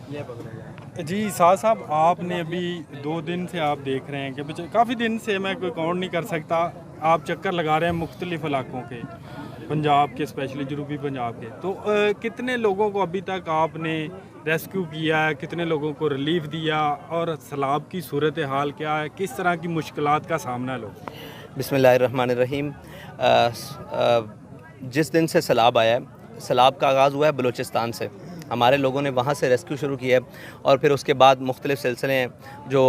ये पकड़ा जाए। जी साहब साहब, आपने अभी 2 दिन से आप देख रहे हैं कि काफ़ी दिन से, मैं कोई काउंट नहीं कर सकता, आप चक्कर लगा रहे हैं मुख्तलिफ इलाकों के, पंजाब के, स्पेशली जनूबी पंजाब के। तो कितने लोगों को अभी तक आपने रेस्क्यू किया है, कितने लोगों को रिलीफ दिया, और सैलाब की सूरत हाल क्या है, किस तरह की मुश्किलात का सामना लोग? बिस्मिल्लाहिर्रहमानिर्रहीम। जिस दिन से सैलाब आया है, सैलाब का आगाज़ हुआ है बलूचिस्तान से। हमारे लोगों ने वहाँ से रेस्क्यू शुरू किया है और फिर उसके बाद मुख्तलिफ़ सिलसिले जो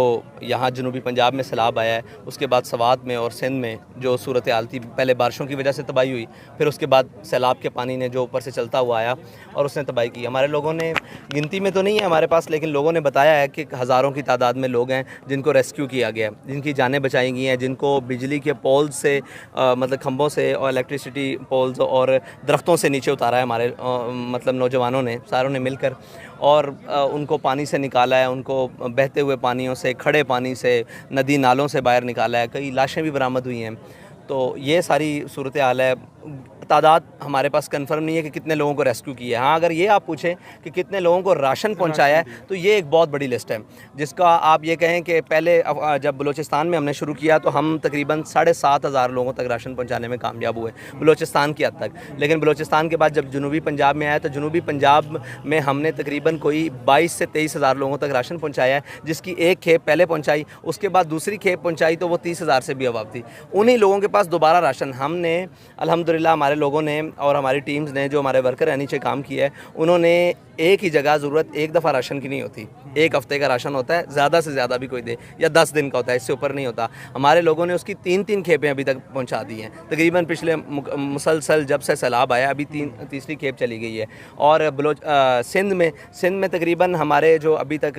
यहाँ जनूबी पंजाब में सैलाब आया है, उसके बाद सवात में और सिंध में जो सूरत हाल थी, पहले बारिशों की वजह से तबाही हुई, फिर उसके बाद सैलाब के पानी ने जो ऊपर से चलता हुआ आया और उसने तबाही की। हमारे लोगों ने, गिनती में तो नहीं है हमारे पास, लेकिन लोगों ने बताया है कि हज़ारों की तादाद में लोग हैं जिनको रेस्क्यू किया गया है, जिनकी जानें बचाई गई हैं, जिनको बिजली के पोल्स से मतलब खंभों से और इलेक्ट्रिसिटी पोल्स और दरख्तों से नीचे उतारा है हमारे मतलब नौजवानों ने, सारों ने मिलकर, और उनको पानी से निकाला है, उनको बहते हुए पानियों से, खड़े पानी से, नदी नालों से बाहर निकाला है। कई लाशें भी बरामद हुई हैं। तो ये सारी सूरत हाल है। तादाद हमारे पास कंफर्म नहीं है कि कितने लोगों को रेस्क्यू किया है। हाँ, अगर ये आप पूछें कि कितने लोगों को राशन पहुंचाया है, तो ये एक बहुत बड़ी लिस्ट है, जिसका आप ये कहें कि पहले जब बलूचिस्तान में हमने शुरू किया तो हम तकरीबन 7,500 लोगों तक राशन पहुंचाने में कामयाब हुए, बलूचिस्तान की हद तक। लेकिन बलूचिस्तान के बाद जब जनूबी पंजाब में आया तो जनूबी पंजाब में हमने तकरीबन कोई 22 से 23,000 लोगों तक राशन पहुँचाया है, जिसकी एक खेप पहले पहुँचाई, उसके बाद दूसरी खेप पहुँचाई तो वो 30,000 से भी अबाव थी। उन्हीं लोगों के पास दोबारा राशन हमने अल्हम्दुलिल्लाह, हमारे लोगों ने और हमारी टीम्स ने, जो हमारे वर्कर हैं नीचे काम किया है, उन्होंने एक ही जगह ज़रूरत एक दफ़ा राशन की नहीं होती, एक हफ़्ते का राशन होता है, ज़्यादा से ज़्यादा भी कोई दे, या 10 दिन का होता है, इससे ऊपर नहीं होता। हमारे लोगों ने उसकी 3-3 खेपें अभी तक पहुंचा दी हैं। तकरीबन पिछले मुसलसल जब से सैलाब आया अभी तीसरी खेप चली गई है। और सिंध में तकरीबन हमारे जो अभी तक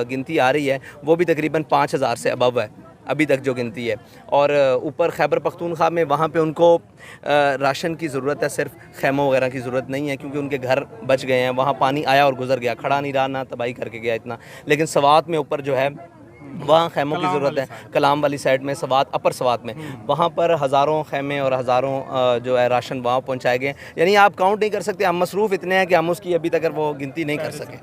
गिनती आ रही है वो भी तकरीबन 5,000 से अबव है अभी तक जो गिनती है। और ऊपर खैबर पख्तूनख्वा में, वहाँ पे उनको राशन की ज़रूरत है, सिर्फ खैमों वगैरह की ज़रूरत नहीं है, क्योंकि उनके घर बच गए हैं, वहाँ पानी आया और गुजर गया, खड़ा नहीं रहा, ना तबाही करके गया इतना। लेकिन सवात में ऊपर जो है वहाँ खैमों की ज़रूरत है, कलाम वाली साइड में, सवात अपर सवात में, वहाँ पर हज़ारों खैमे और हज़ारों जो है राशन वहाँ पहुँचाए गए। यानी आप काउंट नहीं कर सकते, हम मसरूफ़ इतने हैं कि हम उसकी अभी तक वो गिनती नहीं कर सके।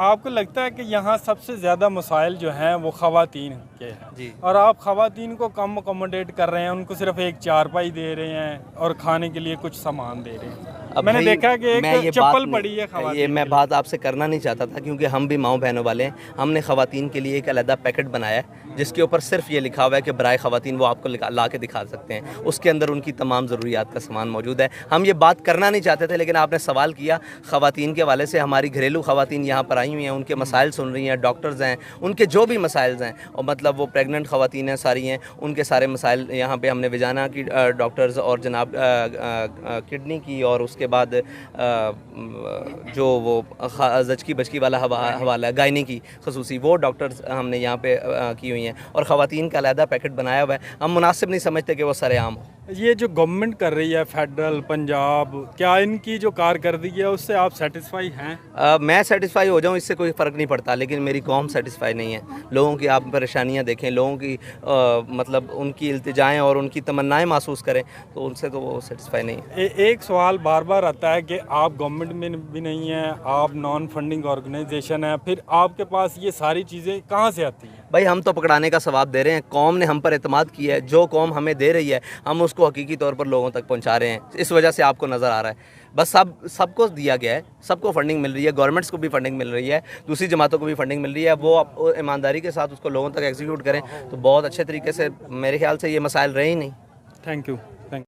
आपको लगता है कि यहाँ सबसे ज़्यादा मसाइल जो हैं वो ख़वातीन के हैं जी। और आप ख़वातीन को कम अकोमोडेट कर रहे हैं, उनको सिर्फ एक चारपाई दे रहे हैं और खाने के लिए कुछ सामान दे रहे हैं? अब मैंने भाई, देखा कि एक ये चप्पल बात पड़ी है ये ख़वातीन मैं के बात आपसे करना नहीं चाहता था, क्योंकि हम भी माओ बहनों वाले हैं। हमने ख़वातीन के लिए एक अलहदा पैकेट बनाया है जिसके ऊपर सिर्फ ये लिखा हुआ है कि बराए ख़वातीन, वो आपको ला के दिखा सकते हैं। उसके अंदर उनकी तमाम ज़रूरियात का सामान मौजूद है। हम ये बात करना नहीं चाहते थे, लेकिन आपने सवाल किया ख़वातीन के हवाले से। हमारी घरेलू ख़वातीन यहाँ पर आई हुई हैं, उनके मसाइल सुन रही हैं, डॉक्टर्स हैं, उनके जो भी मसाइल हैं, और मतलब वो प्रेगनेंट ख़वातीन हैं सारी हैं, उनके सारे मसाइल यहाँ पर हमने विजाना की डॉक्टर्स और जनाब किडनी की, और उसके बाद जो वो जचकी बचकी वाला हवाला गायनी की खसूसी, वो डॉक्टर्स हमने यहाँ पे की हुई हैं, और ख़वातीन का अलहदा पैकेट बनाया हुआ है। हम मुनासिब नहीं समझते कि वो सरेआम हो। ये जो गवर्नमेंट कर रही है, फेडरल, पंजाब, क्या इनकी जो कारकर्दगी है उससे आप सेटिस्फाई हैं? मैं सेटिस्फाई हो जाऊँ इससे कोई फ़र्क नहीं पड़ता, लेकिन मेरी कौम सेटिस्फाई नहीं है। लोगों की आप परेशानियाँ देखें, लोगों की मतलब उनकी इल्तिजाएँ और उनकी तमन्नाएँ महसूस करें, तो उनसे तो वो सेटिस्फाई नहीं है। एक सवाल बार बार आता है कि आप गवर्नमेंट में भी नहीं हैं, आप नॉन फंडिंग ऑर्गेनाइजेशन है, फिर आपके पास ये सारी चीज़ें कहाँ से आती हैं? भाई, हम तो पकड़ाने का सवाब दे रहे हैं। कौम ने हम पर एतमाद किया है, जो कौम हमें दे रही है हम उसको हकीकी तौर पर लोगों तक पहुंचा रहे हैं। इस वजह से आपको नज़र आ रहा है। बस सबको दिया गया है, सबको फंडिंग मिल रही है, गवर्नमेंट्स को भी फंडिंग मिल रही है, दूसरी जमातों को भी फंडिंग मिल रही है। वो ईमानदारी के साथ उसको लोगों तक एग्जीक्यूट करें तो बहुत अच्छे तरीके से, मेरे ख्याल से ये मसाइल रहे ही नहीं। Thank you.